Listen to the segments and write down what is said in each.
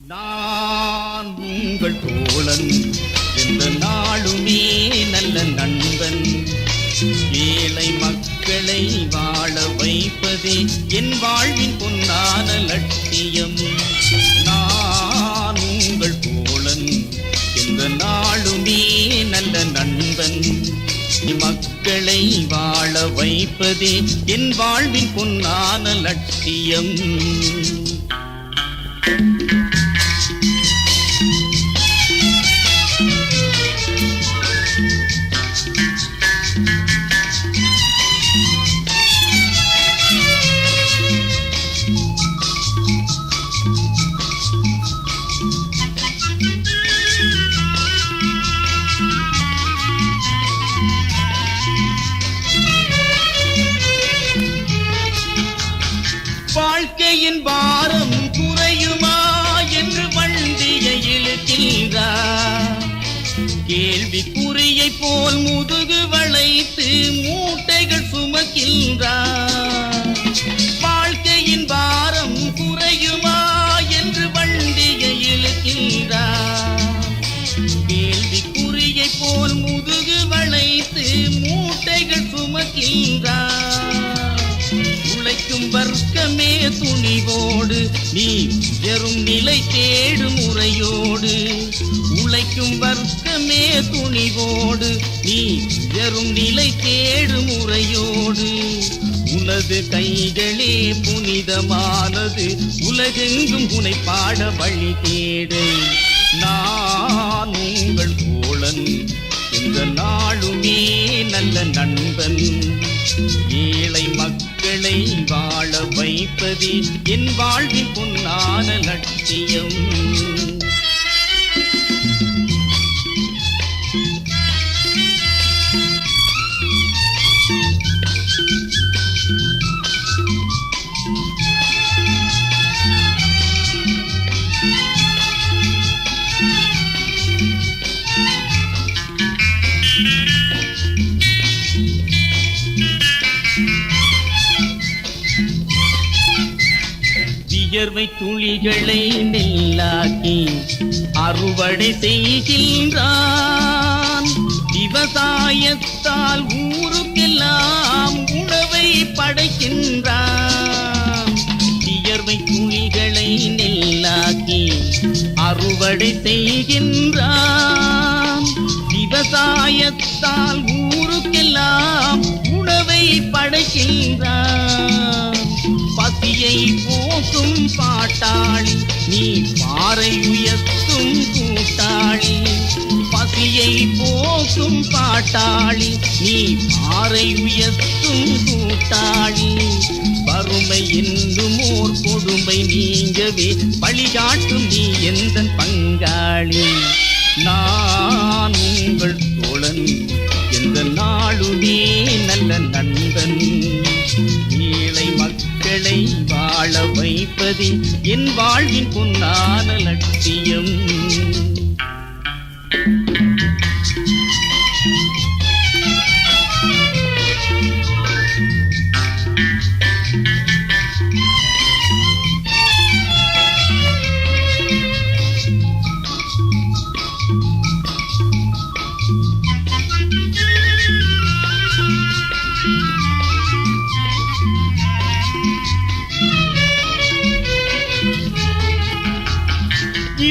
நான் உங்கள் தோழன் எந்த நாளுமே நல்ல நண்பன். ஏழை மக்களை வாழ வைப்பதே என் வாழ்வின் பொன்னான லட்சியம். நான் உங்கள் தோழன் எந்த நாளுமே நல்ல நண்பன். மக்களை வாழ வைப்பதே என் வாழ்வின் பொன்னான லட்சியம். வாழ்க்கையின் பாரம் குறையுமா என்று வண்டியை இழுக்கின்றார். கேள்விக்குறியை போல் முதுகு வளைத்து மூட்டைகள் சுமக்கின்றார். வாழ்க்கையின் பாரம் குறையுமா என்று வண்டியை இழுக்கின்றார். கேள்விக்குறியை போல் முதுகு வளைத்து மூட்டைகள் சுமக்கின்றார். உழைக்கும் வர்க்கமே துணிவோடு நீ உயரும் நிலை தேடும் முறையோடு. உழைக்கும் வர்க்கமே துணிவோடு நீ உயரும் நிலை தேடும் முறையோடு. உனது கைகளே புனிதமானது, உலகெங்கும் உனை பாட வழி தேடு. நான் உங்கள் தோழன் எந்த நாளுமே நல்ல நண்பன். ஏழை மக்களை வாழ வைப்பதே என் வாழ்வின் பொன்னான லட்சியம். வியர்வை துளிகளை நெல்லாக்கி அறுவடை செய்கின்றான். விவசாயத்தால் ஊருக்கெல்லாம் உணவை படைக்கின்றான். வியர்வை துளிகளை நெல்லாக்கி அறுவடை செய்கின்றான். விவசாயத்தால் ஊருக்கெல்லாம் உணவை படைக்கின்றான். பசியை போக்கும் பாட்டாளி நீ பாறை உயர்த்தும் கூட்டாளி. பசியை போக்கும் பாட்டாளி நீ பாறை உயர்த்தும் கூட்டாளி. வறுமை என்னும் ஓர் கொடுமை நீங்கவே வழிகாட்டும் நீ எந்த பங்காளி. நான் உங்கள் தோழன் எந்த நாளுமே நல்ல நண்பன். ஏழை மக்களை வாழ வைப்பதே என் வாழ்வின் பொன்னான லட்சியம்.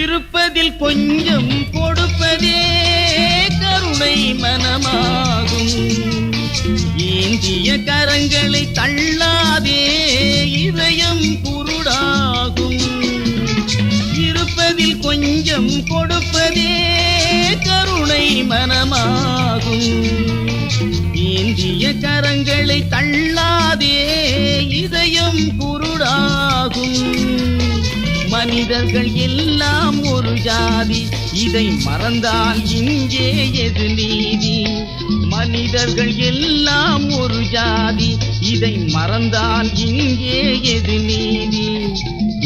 இருப்பதில் கொஞ்சம் கொடுப்பதே கருணை மனமாகும். ஏந்திய கரங்களை தள்ளாதே இதயம் குருடாகும். இருப்பதில் கொஞ்சம் கொடுப்பதே கருணை மனமாகும். ஏந்திய கரங்களை தள்ளாதே இதயம் குருடாகும். மனிதர்கள் எல்லாம் ஒரு ஜாதி, இதை மறந்தால் இங்கே எது நீதி. மனிதர்கள் எல்லாம் ஒரு ஜாதி, இதை மறந்தால் இங்கே எது நீதி.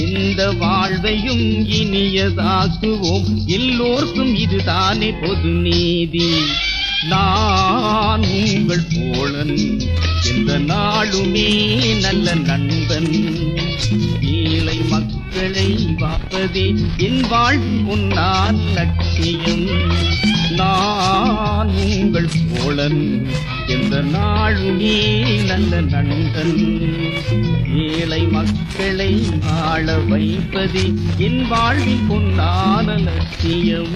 எந்த வாழ்வையும் இனியதாக்குவோம், எல்லோருக்கும் இதுதானே பொது நீதி. நான் உங்கள் தோழன் எந்த நாளுமே நல்ல நண்பன். ஏழை மக்கள் மக்களை வாப்பதே என் வாழ்வின் பொன்னான லட்சியம். நான் உங்கள் தோழன், எந்த நாளுமே நல்ல நண்பன். ஏழை மக்களை ஆள வைப்பதே என் வாழ்வின் பொன்னான லட்சியம்.